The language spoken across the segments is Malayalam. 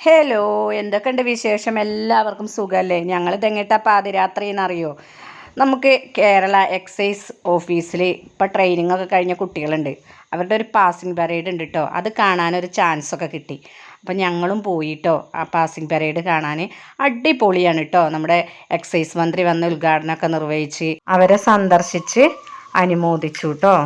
ഹലോ, എന്തൊക്കെയുണ്ട് വിശേഷം? എല്ലാവർക്കും സുഖമല്ലേ? ഞങ്ങളിതെങ്ങോട്ടാ പാതിരാത്രി എന്നറിയോ? നമുക്ക് കേരള എക്സൈസ് ഓഫീസിൽ ഇപ്പോൾ ട്രെയിനിങ് ഒക്കെ കഴിഞ്ഞ കുട്ടികളുണ്ട്. അവരുടെ ഒരു പാസിംഗ് പരേഡ് ഉണ്ട് കേട്ടോ. അത് കാണാനൊരു ചാൻസ് ഒക്കെ കിട്ടി. അപ്പം ഞങ്ങളും പോയിട്ടോ ആ പാസിംഗ് പരേഡ് കാണാൻ. അടിപൊളിയാണ് കേട്ടോ. നമ്മുടെ എക്സൈസ് മന്ത്രി വന്ന് ഉദ്ഘാടനമൊക്കെ നിർവഹിച്ച് അവരെ സന്ദർശിച്ച് അനുമോദിച്ചു കേട്ടോ.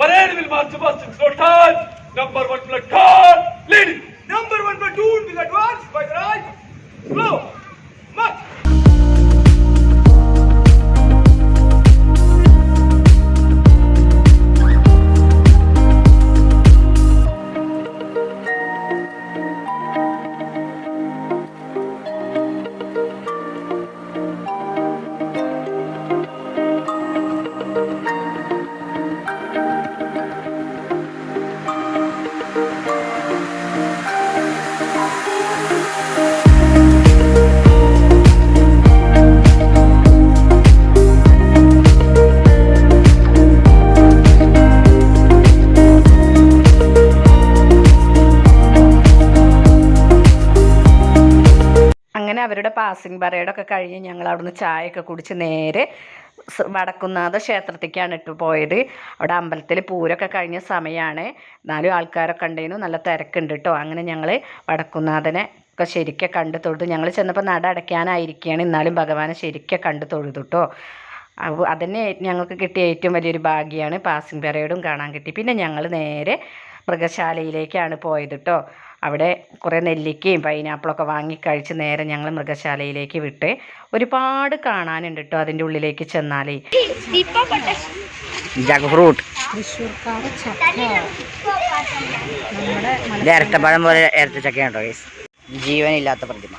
Parade will march past in slow time. Number one platoon leading. Number one platoon will advance by the right. Slow. March. അങ്ങനെ അവരുടെ പാസിംഗ് പരേഡൊക്കെ കഴിഞ്ഞ് ഞങ്ങൾ അവിടുന്ന് ചായയൊക്കെ കുടിച്ച് നേരെ വടക്കുന്നാഥ ക്ഷേത്രത്തേക്കാണ് പോയത്. അവിടെ അമ്പലത്തിൽ പൂരമൊക്കെ കഴിഞ്ഞ സമയമാണ്. 4 ആൾക്കാരൊക്കെ ഉണ്ടായിരുന്നു. നല്ല തിരക്കുണ്ട് കേട്ടോ. അങ്ങനെ ഞങ്ങൾ വടക്കുന്നാഥനെ ഒക്കെ ശരിക്കും കണ്ട് തൊഴുതു. ഞങ്ങൾ ചെന്നപ്പോൾ നട അടയ്ക്കാനായിരിക്കുകയാണ്, എന്നാലും ഭഗവാനെ ശരിക്കും കണ്ട് തൊഴുതു കേട്ടോ. അതന്നെ ഞങ്ങൾക്ക് കിട്ടിയ ഏറ്റവും വലിയൊരു ഭാഗ്യമാണ്. പാസിംഗ് പരേഡും കാണാൻ കിട്ടി. പിന്നെ ഞങ്ങൾ നേരെ മൃഗശാലയിലേക്കാണ് പോയത് കേട്ടോ. അവിടെ കുറേ നെല്ലിക്കയും പൈനാപ്പിളൊക്കെ വാങ്ങിക്കഴിച്ച് നേരെ ഞങ്ങൾ മൃഗശാലയിലേക്ക് വിട്ട്. ഒരുപാട് കാണാനുണ്ട് കേട്ടോ അതിൻ്റെ ഉള്ളിലേക്ക് ചെന്നാലേ. ജാക്ക് ഫ്രൂട്ട്, ഇരട്ടപ്പഴം പോലെ ഇരട്ടച്ചക്കയുണ്ടോ? ജീവനില്ലാത്ത പ്രതിമ.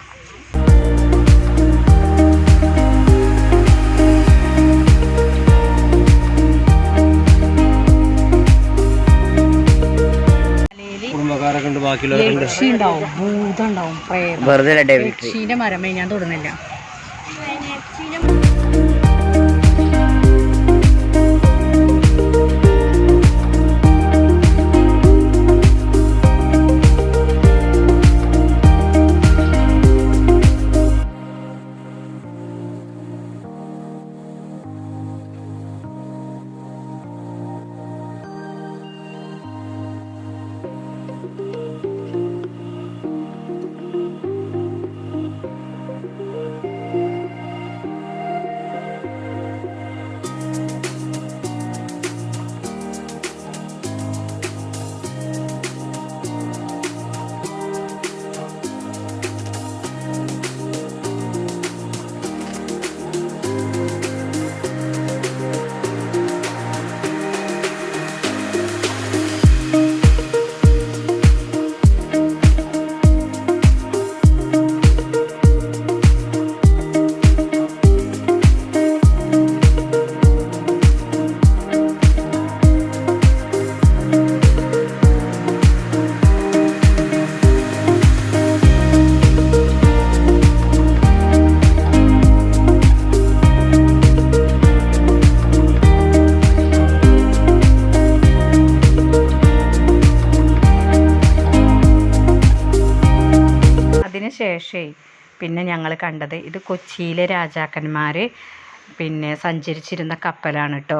വെറുതെ യക്ഷീൻ്റെ മരമേ ഞാൻ തൊടുന്നില്ല. ശേഷമേ പിന്നെ ഞങ്ങൾ കണ്ടത് ഇത് കൊച്ചിയിലെ രാജാക്കന്മാർ പിന്നെ സഞ്ചരിച്ചിരുന്ന കപ്പലാണ് കേട്ടോ.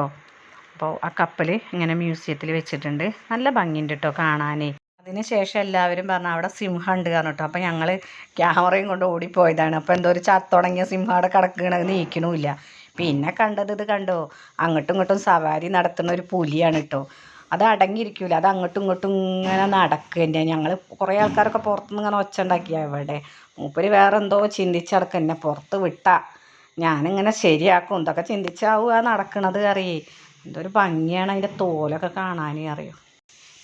അപ്പോൾ ആ കപ്പൽ ഇങ്ങനെ മ്യൂസിയത്തിൽ വെച്ചിട്ടുണ്ട്. നല്ല ഭംഗിയുണ്ട് കേട്ടോ കാണാനേ. അതിന് ശേഷം എല്ലാവരും പറഞ്ഞു അവിടെ സിംഹം ഉണ്ട് കാരണം കേട്ടോ. അപ്പോൾ ഞങ്ങൾ ക്യാമറയും കൊണ്ട് ഓടിപ്പോയതാണ്. അപ്പോൾ എന്തോ ഒരു ചത്തുടങ്ങിയ സിംഹം അവിടെ കിടക്കണത് നീക്കണമില്ല. പിന്നെ കണ്ടത് ഇത് കണ്ടോ, അങ്ങോട്ടും ഇങ്ങോട്ടും സവാരി നടത്തുന്ന ഒരു പുലിയാണ് കേട്ടോ. അത് അടങ്ങിയിരിക്കില്ല, അത് അങ്ങോട്ടും ഇങ്ങോട്ടും ഇങ്ങനെ നടക്കുക തന്നെ. ഞങ്ങൾ കുറേ ആൾക്കാരൊക്കെ പുറത്തുനിന്ന് ഇങ്ങനെ ഒച്ച ഉണ്ടാക്കിയ ഇവിടെ മൂപ്പര് വേറെ എന്തോ ചിന്തിച്ചടക്കുക എന്നെ പുറത്ത് വിട്ടാ ഞാനിങ്ങനെ ശരിയാക്കും. എന്തൊക്കെ ചിന്തിച്ചാവുക നടക്കണത് അറിയേ. എന്തൊരു ഭംഗിയാണ് അതിൻ്റെ തോലൊക്കെ കാണാൻ അറിയും.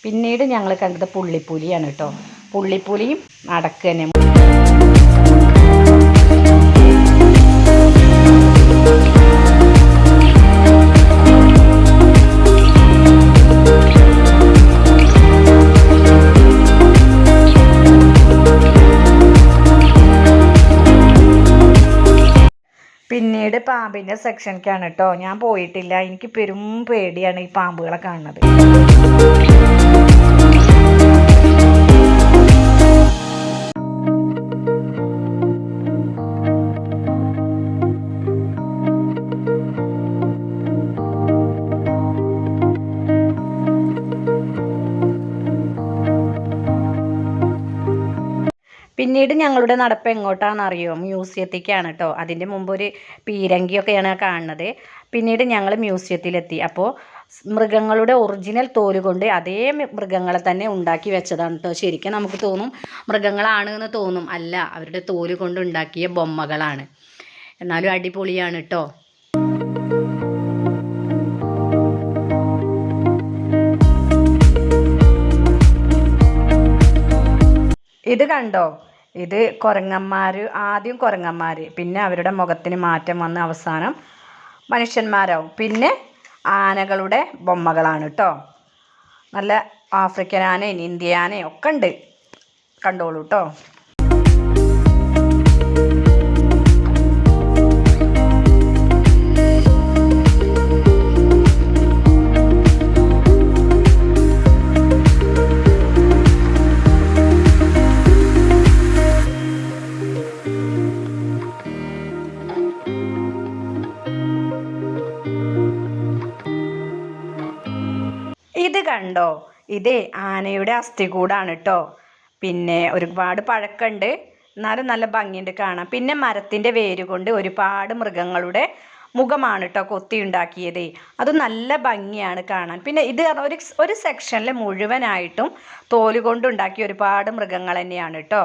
പിന്നീട് ഞങ്ങൾ കണ്ടത് പുള്ളിപ്പുലിയാണ് കേട്ടോ. പുള്ളിപ്പുലിയും നടക്കുക തന്നെ. പിന്നീട് പാമ്പിൻ്റെ സെക്ഷനിലേക്കാണ് കേട്ടോ. ഞാൻ പോയിട്ടില്ല, എനിക്ക് പെരും പേടിയാണ് ഈ പാമ്പുകളെ കാണുന്നത്. പിന്നീട് ഞങ്ങളുടെ നടപ്പ് എങ്ങോട്ടാണെന്ന് അറിയുമോ? മ്യൂസിയത്തേക്കാണ് കേട്ടോ. അതിൻ്റെ മുമ്പ് ഒരു പീരങ്കിയൊക്കെയാണ് കാണുന്നത്. പിന്നീട് ഞങ്ങൾ മ്യൂസിയത്തിലെത്തി. അപ്പോൾ മൃഗങ്ങളുടെ ഒറിജിനൽ തോല് കൊണ്ട് അതേ മൃഗങ്ങളെ തന്നെ ഉണ്ടാക്കി വെച്ചതാണ് കേട്ടോ. ശരിക്കും നമുക്ക് തോന്നും മൃഗങ്ങളാണ് എന്ന് തോന്നും. അല്ല, അവരുടെ തോല് കൊണ്ട് ഉണ്ടാക്കിയ ബൊമ്മകളാണ്. എന്നാലും അടിപൊളിയാണ് കേട്ടോ. ഇത് കണ്ടോ, ഇത് കുരങ്ങന്മാർ, ആദ്യം കുരങ്ങന്മാർ, പിന്നെ അവരുടെ മുഖത്തിന് മാറ്റം വന്ന് അവസാനം മനുഷ്യന്മാരാവും. പിന്നെ ആനകളുടെ ബൊമ്മകളാണ് കേട്ടോ. നല്ല ആഫ്രിക്കൻ ആനയും ഇന്ത്യ ആനയും ഒക്കെ ഉണ്ട്, കണ്ടോളൂ കേട്ടോ. ഇത് കണ്ടോ, ഇത് ആനയുടെ അസ്ഥികൂടാണ് കേട്ടോ. പിന്നെ ഒരുപാട് പഴക്കമുണ്ട്. എന്നാലും നല്ല ഭംഗിയുണ്ട് കാണാൻ. പിന്നെ മരത്തിൻ്റെ വേര് കൊണ്ട് ഒരുപാട് മൃഗങ്ങളുടെ മുഖമാണ് കേട്ടോ കൊത്തി ഉണ്ടാക്കിയത്. അത് നല്ല ഭംഗിയാണ് കാണാൻ. പിന്നെ ഇത് ഒരു സെക്ഷനിൽ മുഴുവനായിട്ടും തോല് കൊണ്ടുണ്ടാക്കിയ ഒരുപാട് മൃഗങ്ങൾ തന്നെയാണ് കേട്ടോ.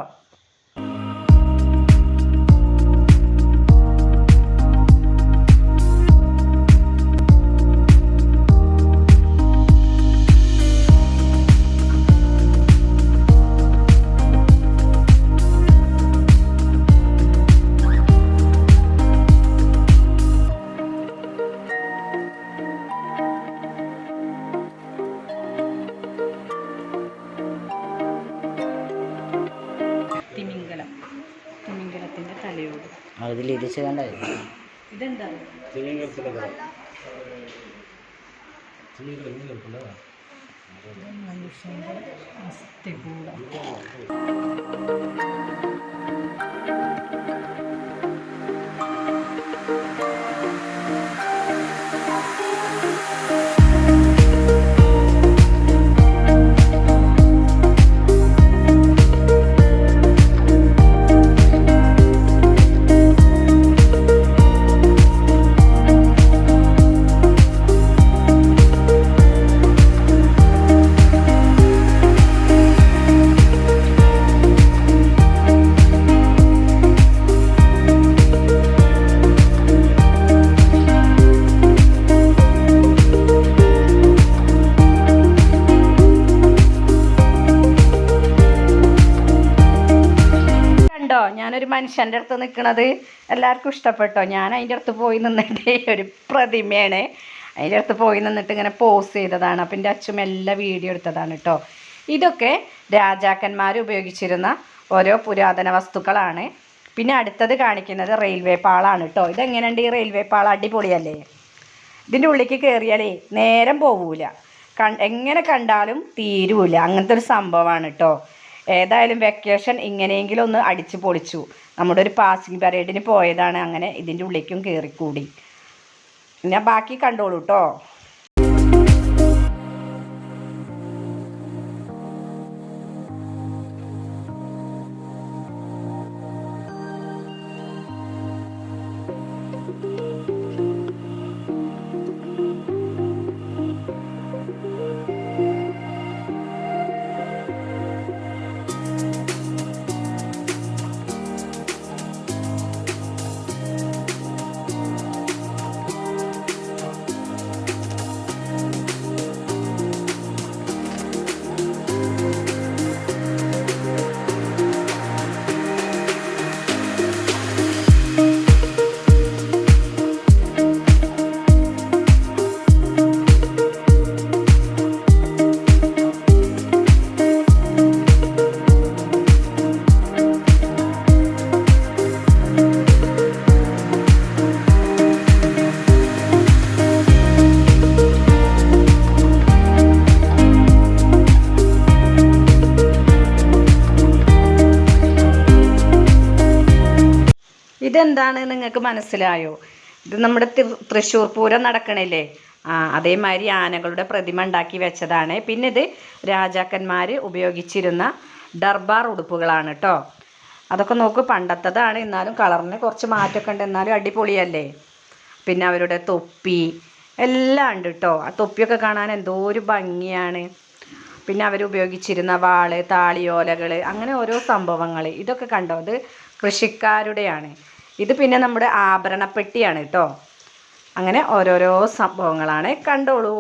തിമിംഗലത്തിൻ്റെ തലയോട് അതിലിരിച്ച് കണ്ടത് ഇതെന്താ മനുഷ്യൻ്റെ അസ്ഥികൂടം. ഞാനൊരു മനുഷ്യൻ്റെ അടുത്ത് നിൽക്കുന്നത് എല്ലാവർക്കും ഇഷ്ടപ്പെട്ടോ. ഞാൻ അതിൻ്റെ അടുത്ത് പോയി നിന്നിട്ട് ഒരു പ്രതിമയാണ്, അതിൻ്റെ അടുത്ത് പോയി നിന്നിട്ട് ഇങ്ങനെ പോസ് ചെയ്തതാണ്. അപ്പം എൻ്റെ അച്ഛൻ എല്ലാം വീഡിയോ എടുത്തതാണ് കേട്ടോ. ഇതൊക്കെ രാജാക്കന്മാർ ഉപയോഗിച്ചിരുന്ന ഓരോ പുരാതന വസ്തുക്കളാണ്. പിന്നെ അടുത്തത് കാണിക്കുന്നത് റെയിൽവേ പാളാണ് കേട്ടോ. ഇതെങ്ങനെയുണ്ട് ഈ റെയിൽവേ പാളം? അടിപൊളിയല്ലേ? ഇതിൻ്റെ ഉള്ളിലേക്ക് കയറിയാലേ നേരം പോവില്ല, എങ്ങനെ കണ്ടാലും തീരുമില്ല, അങ്ങനത്തെ ഒരു സംഭവമാണ് കേട്ടോ. ഏതായാലും വെക്കേഷൻ ഇങ്ങനെയെങ്കിലും ഒന്ന് അടിച്ചു പൊളിച്ചു. നമ്മുടെ ഒരു പാസിംഗ് പരേഡിന് പോയതാണ്, അങ്ങനെ ഇതിൻ്റെ ഉള്ളിലേക്കും കയറിക്കൂടി. ഞാൻ ബാക്കി കണ്ടോളൂ കേട്ടോ. ഇതെന്താണ് നിങ്ങൾക്ക് മനസ്സിലായോ? ഇത് നമ്മുടെ തൃശ്ശൂർ പൂരം നടക്കണില്ലേ, അതേമാതിരി ആനകളുടെ പ്രതിമ ഉണ്ടാക്കി വെച്ചതാണ്. പിന്നെ ഇത് രാജാക്കന്മാർ ഉപയോഗിച്ചിരുന്ന ദർബാർ ഉടുപ്പുകളാണ് കേട്ടോ. അതൊക്കെ നോക്ക്, പണ്ടത്തതാണ്, എന്നാലും കളറിന് കുറച്ച് മാറ്റമൊക്കെ ഉണ്ട്, എന്നാലും അടിപൊളിയല്ലേ. പിന്നെ അവരുടെ തൊപ്പി എല്ലാം ഉണ്ട് കേട്ടോ. ആ തൊപ്പിയൊക്കെ കാണാൻ എന്തോ ഒരു ഭംഗിയാണ്. പിന്നെ അവരുപയോഗിച്ചിരുന്ന വാള്, താളിയോലകൾ, അങ്ങനെ ഓരോ സംഭവങ്ങൾ ഇതൊക്കെ കണ്ടോ. ഇത് കൃഷിക്കാരുടെയാണ്. ഇത് പിന്നെ നമ്മുടെ ആഭരണപ്പെട്ടിയാണ് കേട്ടോ. അങ്ങനെ ഓരോരോ സംഭവങ്ങളാണ്, കണ്ടോളൂ.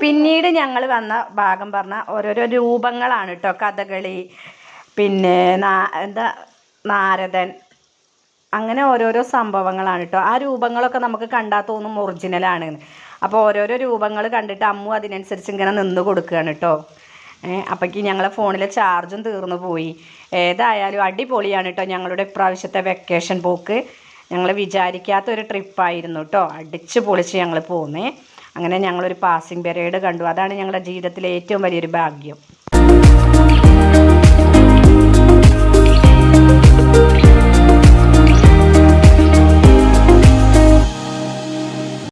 പിന്നീട് ഞങ്ങൾ വന്ന ഭാഗം പറഞ്ഞ ഓരോരോ രൂപങ്ങളാണ് കേട്ടോ. കഥകളി, പിന്നെ നാരദൻ, അങ്ങനെ ഓരോരോ സംഭവങ്ങളാണ് കേട്ടോ. ആ രൂപങ്ങളൊക്കെ നമുക്ക് കണ്ടാൽ തോന്നും ഒറിജിനലാണ്. അപ്പോൾ ഓരോരോ രൂപങ്ങൾ കണ്ടിട്ട് അമ്മു അതിനനുസരിച്ച് ഇങ്ങനെ നിന്ന് കൊടുക്കുകയാണ് കേട്ടോ. അപ്പോഴേക്ക് ഞങ്ങളെ ഫോണിലെ ചാർജും തീർന്നു പോയി. ഏതായാലും അടിപൊളിയാണ് കേട്ടോ ഞങ്ങളുടെ ഇപ്രാവശ്യത്തെ വെക്കേഷൻ പോക്ക്. ഞങ്ങൾ വിചാരിക്കാത്തൊരു ട്രിപ്പായിരുന്നു കേട്ടോ. അടിച്ച് പൊളിച്ച് ഞങ്ങൾ പോന്നേ. അങ്ങനെ ഞങ്ങളൊരു പാസിംഗ് പരേഡ് കണ്ടു. അതാണ് ഞങ്ങളുടെ ജീവിതത്തിലെ ഏറ്റവും വലിയൊരു ഭാഗ്യം.